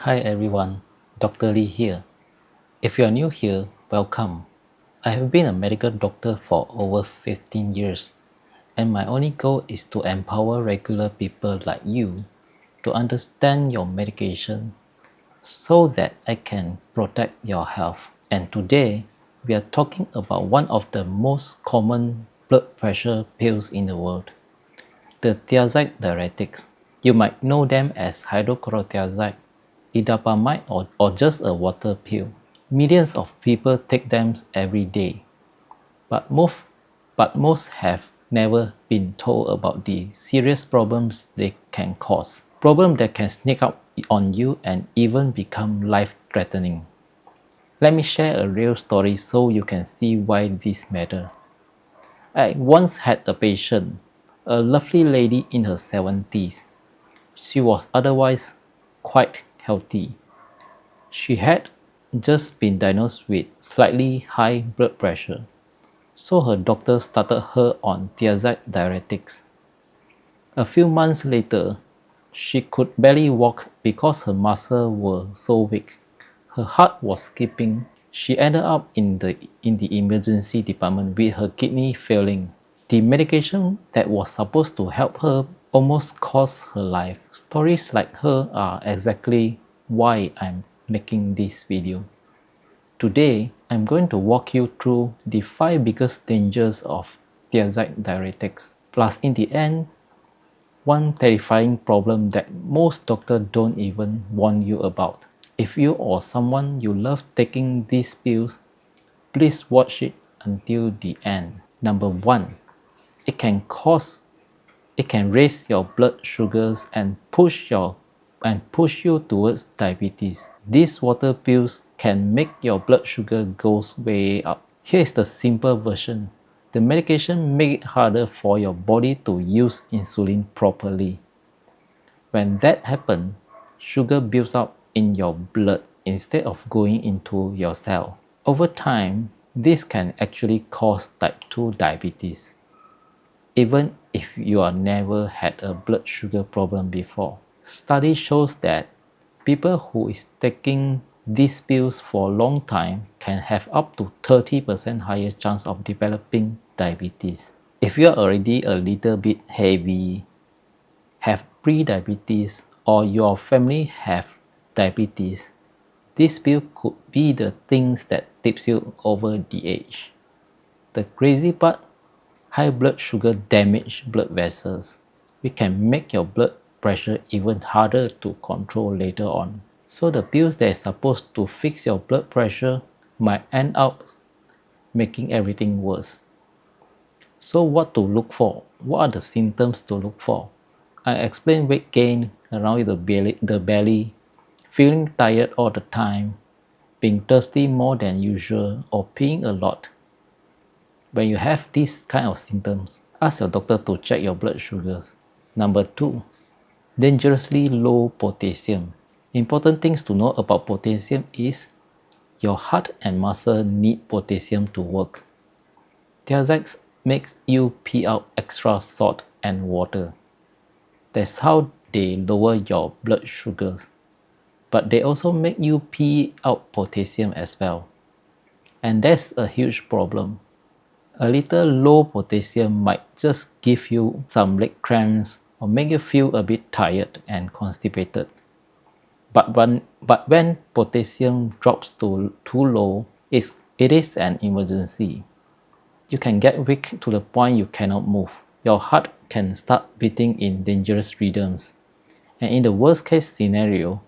Hi everyone, Dr. Lee here. If you are new here, welcome. I have been a medical doctor for over 15 years, and my only goal is to empower regular people like you to understand your medication so that I can protect your health. And today, we are talking about one of the most common blood pressure pills in the world, the Thiazide Diuretics. You might know them as hydrochlorothiazide, indapamide, or just a water pill. Millions of people take them every day, but most have never been told about the serious problems they can cause. Problems that can sneak up on you and even become life-threatening. Let me share a real story so you can see why this matters. I once had a patient, a lovely lady in her 70s. She was otherwise quite healthy. She had just been diagnosed with slightly high blood pressure, so her doctor started her on thiazide diuretics. A few months later, she could barely walk because her muscles were so weak. Her heart was skipping. She ended up in the emergency department with her kidney failing. The medication that was supposed to help her almost cost her life. Stories like her are exactly why I'm making this video. Today, I'm going to walk you through the 5 biggest dangers of thiazide diuretics. Plus, in the end, one terrifying problem that most doctors don't even warn you about. If you or someone you love taking these pills, please watch it until the end. Number 1. It can raise your blood sugars and push you towards diabetes. These water pills can make your blood sugar goes way up. Here is the simple version. The medication makes it harder for your body to use insulin properly. When that happens, sugar builds up in your blood instead of going into your cell. Over time, this can actually cause type 2 diabetes, even if you have never had a blood sugar problem before. Study shows that people who is taking these pills for a long time can have up to 30% higher chance of developing diabetes. If you are already a little bit heavy, have pre-diabetes, or your family have diabetes, this pill could be the things that tips you over the edge. The crazy part, high blood sugar damage blood vessels, which can make your blood pressure even harder to control later on. So the pills that is supposed to fix your blood pressure might end up making everything worse. So what to look for? What are the symptoms to look for? I explained weight gain around the belly, feeling tired all the time, being thirsty more than usual, or peeing a lot. When you have these kind of symptoms, ask your doctor to check your blood sugars. Number 2. Dangerously low potassium. Important things to know about potassium is your heart and muscle need potassium to work. Thiazides makes you pee out extra salt and water. That's how they lower your blood sugars. But they also make you pee out potassium as well. And that's a huge problem. A little low potassium might just give you some leg cramps or make you feel a bit tired and constipated. But when potassium drops to too low, it is an emergency. You can get weak to the point you cannot move. Your heart can start beating in dangerous rhythms. And in the worst case scenario,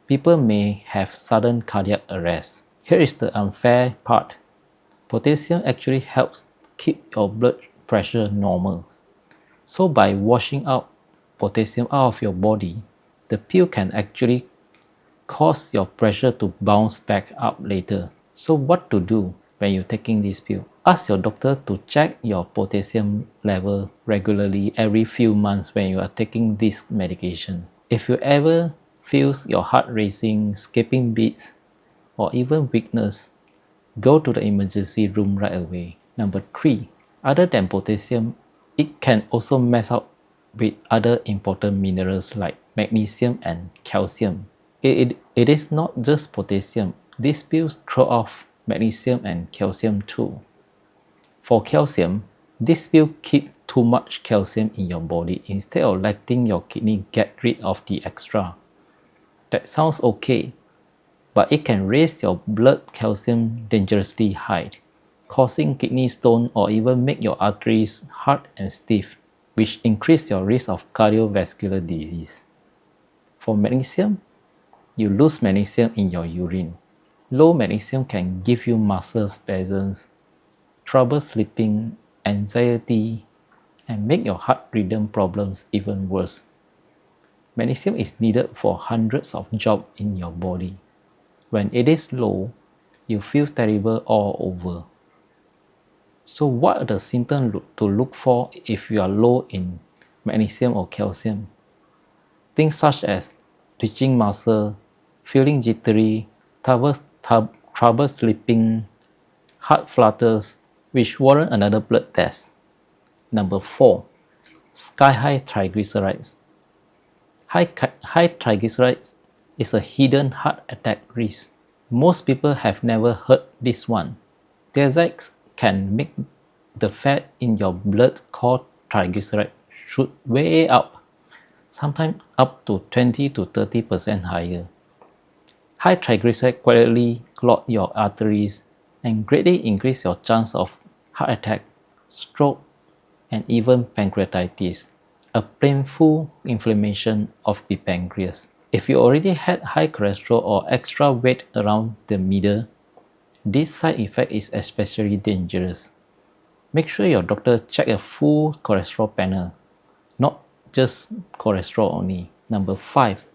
people may have sudden cardiac arrest. Here is the unfair part. Potassium actually helps keep your blood pressure normal. So by washing out potassium out of your body, the pill can actually cause your pressure to bounce back up later. So what to do when you're taking this pill? Ask your doctor to check your potassium level regularly every few months when you are taking this medication. If you ever feel your heart racing, skipping beats, or even weakness, go to the emergency room right away. Number 3. Other than potassium, it can also mess up with other important minerals like magnesium and calcium. It is not just potassium. These pills throw off magnesium and calcium too. For calcium, this pill keep too much calcium in your body instead of letting your kidney get rid of the extra. That sounds okay, but it can raise your blood calcium dangerously high, causing kidney stone or even make your arteries hard and stiff, which increase your risk of cardiovascular disease. For magnesium, you lose magnesium in your urine. Low magnesium can give you muscle spasms, trouble sleeping, anxiety, and make your heart rhythm problems even worse. Magnesium is needed for hundreds of jobs in your body. When it is low, you feel terrible all over. So what are the symptoms to look for if you are low in magnesium or calcium? Things such as twitching muscle, feeling jittery, trouble sleeping, heart flutters, which warrant another blood test. Number 4. Sky-high triglycerides. High triglycerides is a hidden heart attack risk. Most people have never heard this one. Thiazide can make the fat in your blood called triglyceride shoot way up, sometimes up to 20 to 30% higher. High triglycerides quietly clog your arteries and greatly increase your chance of heart attack, stroke, and even pancreatitis, a painful inflammation of the pancreas. If you already had high cholesterol or extra weight around the middle, this side effect is especially dangerous. Make sure your doctor check a full cholesterol panel, not just cholesterol only. Number 5.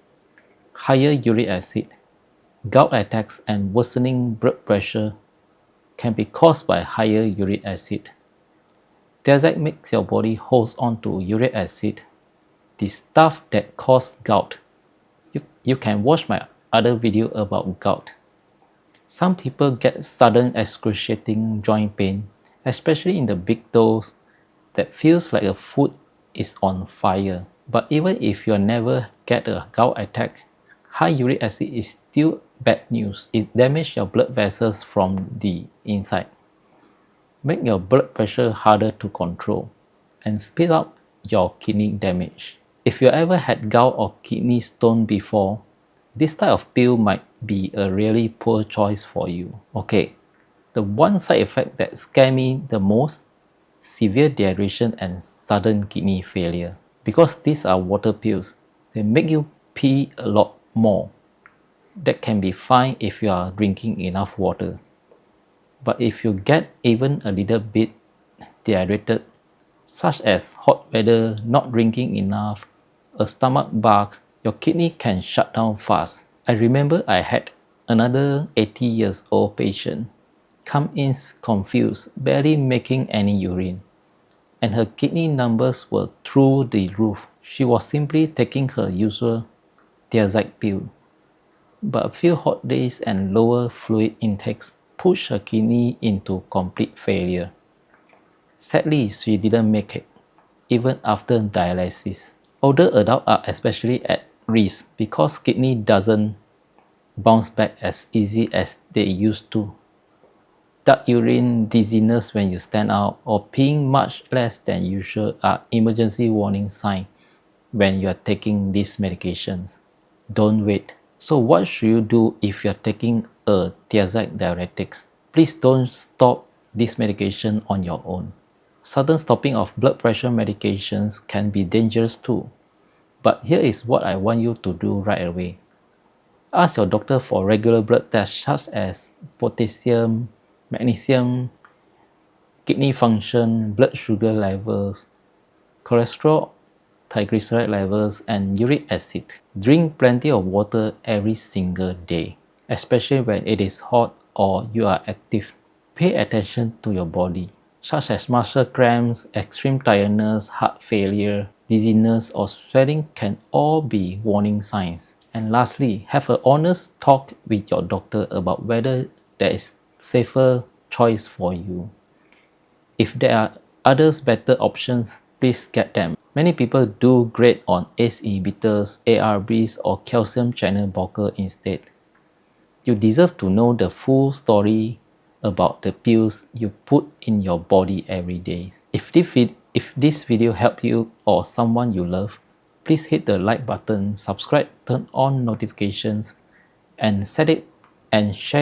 Higher uric acid. Gout attacks and worsening blood pressure can be caused by higher uric acid. Thiazide makes your body hold on to uric acid, the stuff that causes gout. You can watch my other video about gout. Some people get sudden excruciating joint pain, especially in the big toes, that feels like a foot is on fire. But even if you never get a gout attack, high uric acid is still bad news. It damages your blood vessels from the inside, make your blood pressure harder to control, and speed up your kidney damage. If you ever had gout or kidney stone before, this type of pill might be a really poor choice for you. Okay, the one side effect that scared me the most, severe dehydration and sudden kidney failure. Because these are water pills, they make you pee a lot more. That can be fine if you are drinking enough water. But if you get even a little bit dehydrated, such as hot weather, not drinking enough, a stomach bug, your kidney can shut down fast. I remember I had another 80 years old patient come in confused, barely making any urine, and her kidney numbers were through the roof. She was simply taking her usual thiazide pill. But a few hot days and lower fluid intakes pushed her kidney into complete failure. Sadly, she didn't make it, even after dialysis. Older adults are especially at risk because kidney doesn't bounce back as easy as they used to. Dark urine, dizziness when you stand up, or peeing much less than usual are emergency warning signs when you are taking these medications. Don't wait. So what should you do if you are taking a thiazide diuretics? Please don't stop this medication on your own. Sudden stopping of blood pressure medications can be dangerous too. But here is what I want you to do right away. Ask your doctor for regular blood tests such as potassium, magnesium, kidney function, blood sugar levels, cholesterol, triglyceride levels, and uric acid. Drink plenty of water every single day, especially when it is hot or you are active. Pay attention to your body, such as muscle cramps, extreme tiredness, heart failure, dizziness, or sweating can all be warning signs. And lastly, have an honest talk with your doctor about whether there is safer choice for you. If there are others better options, please get them. Many people do great on ACE inhibitors, ARBs, or calcium channel blocker instead. You deserve to know the full story about the pills you put in your body every day. If this video helped you or someone you love, please hit the like button, subscribe, turn on notifications, and share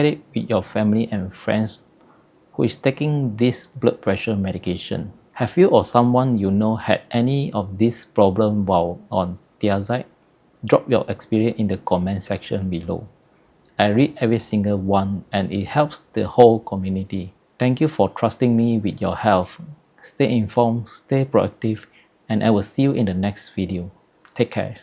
it with your family and friends who is taking this blood pressure medication. Have you or someone you know had any of this problem while on thiazide? Drop your experience in the comment section below. I read every single one and it helps the whole community. Thank you for trusting me with your health. Stay informed, stay proactive, and I will see you in the next video. Take care.